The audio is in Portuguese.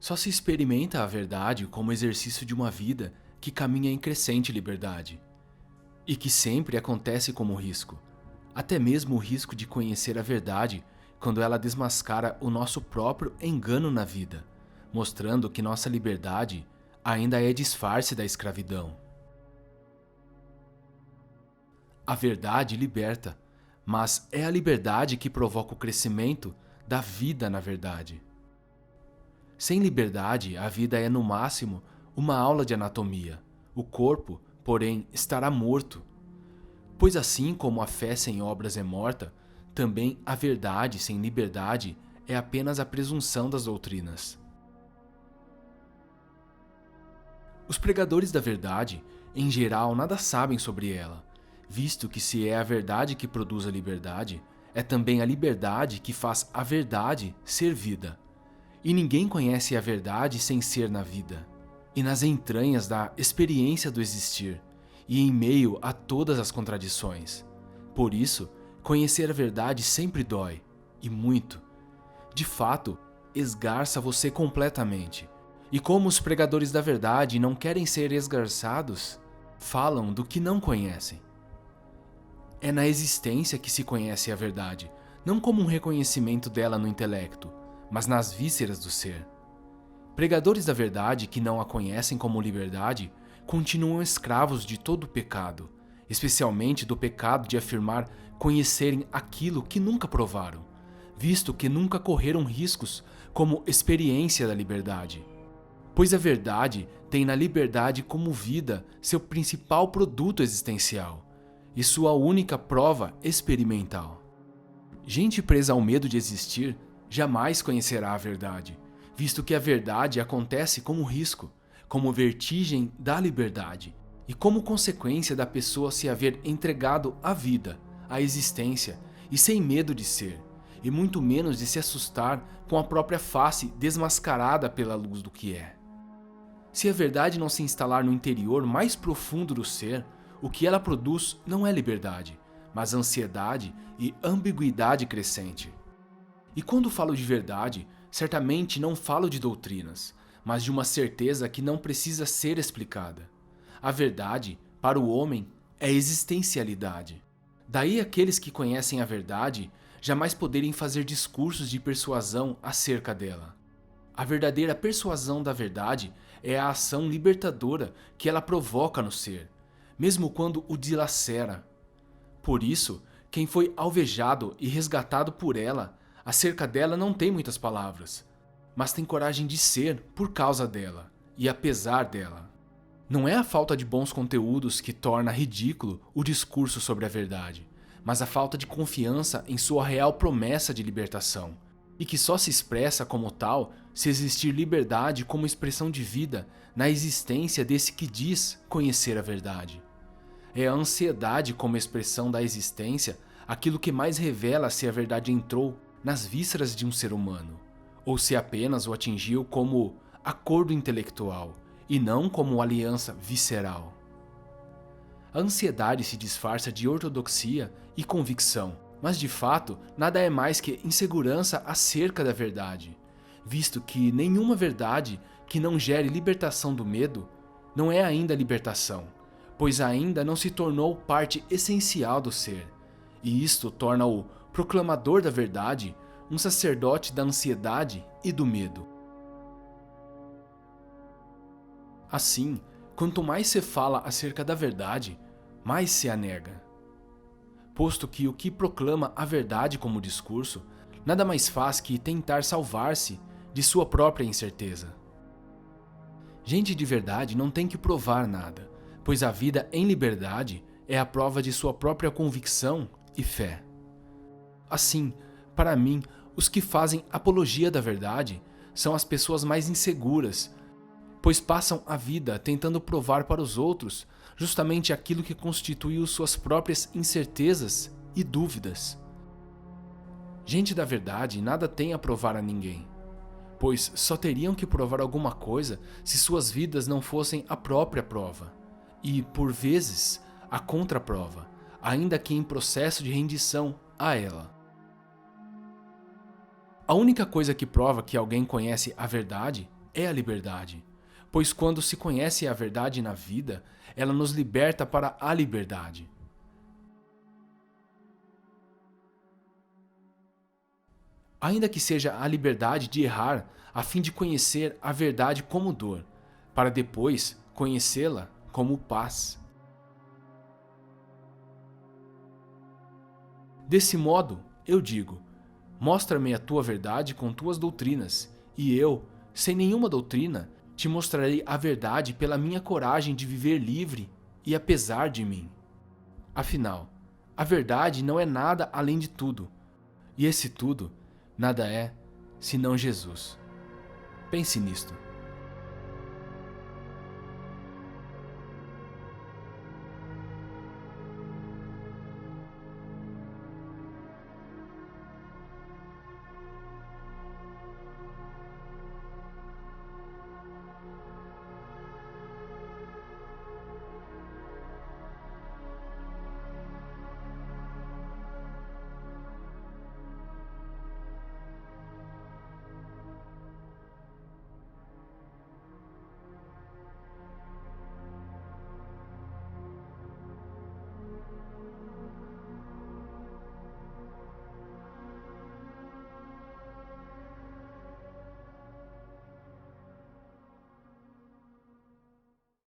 Só se experimenta a verdade como exercício de uma vida que caminha em crescente liberdade, e que sempre acontece como risco, até mesmo o risco de conhecer a verdade quando ela desmascara o nosso próprio engano na vida, mostrando que nossa liberdade ainda é disfarce da escravidão. A verdade liberta, mas é a liberdade que provoca o crescimento da vida na verdade. Sem liberdade, a vida é no máximo uma aula de anatomia. O corpo, porém, estará morto. Pois assim como a fé sem obras é morta, também a verdade sem liberdade é apenas a presunção das doutrinas. Os pregadores da verdade, em geral, nada sabem sobre ela, visto que se é a verdade que produz a liberdade, é também a liberdade que faz a verdade ser vida. E ninguém conhece a verdade sem ser na vida, e nas entranhas da experiência do existir, e em meio a todas as contradições. Por isso, conhecer a verdade sempre dói, e muito. De fato, esgarça você completamente. E como os pregadores da verdade não querem ser esgarçados, falam do que não conhecem. É na existência que se conhece a verdade, não como um reconhecimento dela no intelecto, mas nas vísceras do ser. Pregadores da verdade que não a conhecem como liberdade continuam escravos de todo o pecado, especialmente do pecado de afirmar conhecerem aquilo que nunca provaram, visto que nunca correram riscos como experiência da liberdade. Pois a verdade tem na liberdade como vida seu principal produto existencial e sua única prova experimental. Gente presa ao medo de existir jamais conhecerá a verdade, visto que a verdade acontece como risco, como vertigem da liberdade, e como consequência da pessoa se haver entregado à vida, à existência, e sem medo de ser, e muito menos de se assustar com a própria face desmascarada pela luz do que é. Se a verdade não se instalar no interior mais profundo do ser, o que ela produz não é liberdade, mas ansiedade e ambiguidade crescente. E quando falo de verdade, certamente não falo de doutrinas, mas de uma certeza que não precisa ser explicada. A verdade, para o homem, é existencialidade. Daí aqueles que conhecem a verdade jamais poderem fazer discursos de persuasão acerca dela. A verdadeira persuasão da verdade é a ação libertadora que ela provoca no ser, mesmo quando o dilacera. Por isso, quem foi alvejado e resgatado por ela, acerca dela não tem muitas palavras, mas tem coragem de ser por causa dela e apesar dela. Não é a falta de bons conteúdos que torna ridículo o discurso sobre a verdade, mas a falta de confiança em sua real promessa de libertação, e que só se expressa como tal se existir liberdade como expressão de vida na existência desse que diz conhecer a verdade. É a ansiedade como expressão da existência aquilo que mais revela se a verdade entrou nas vísceras de um ser humano, ou se apenas o atingiu como acordo intelectual e não como aliança visceral. A ansiedade se disfarça de ortodoxia e convicção, mas de fato nada é mais que insegurança acerca da verdade, visto que nenhuma verdade que não gere libertação do medo não é ainda libertação, pois ainda não se tornou parte essencial do ser, e isto torna o proclamador da verdade um sacerdote da ansiedade e do medo. Assim, quanto mais se fala acerca da verdade, mais se a nega. Posto que o que proclama a verdade como discurso nada mais faz que tentar salvar-se de sua própria incerteza. Gente de verdade não tem que provar nada, pois a vida em liberdade é a prova de sua própria convicção e fé. Assim, para mim, os que fazem apologia da verdade são as pessoas mais inseguras, pois passam a vida tentando provar para os outros justamente aquilo que constituiu suas próprias incertezas e dúvidas. Gente da verdade nada tem a provar a ninguém, pois só teriam que provar alguma coisa se suas vidas não fossem a própria prova, e, por vezes, a contraprova, ainda que em processo de rendição a ela. A única coisa que prova que alguém conhece a verdade é a liberdade, pois quando se conhece a verdade na vida, ela nos liberta para a liberdade. Ainda que seja a liberdade de errar a fim de conhecer a verdade como dor, para depois conhecê-la como paz. Desse modo, eu digo: mostra-me a tua verdade com tuas doutrinas, e eu, sem nenhuma doutrina, te mostrarei a verdade pela minha coragem de viver livre e apesar de mim. Afinal, a verdade não é nada além de tudo, e esse tudo nada é senão Jesus. Pense nisto.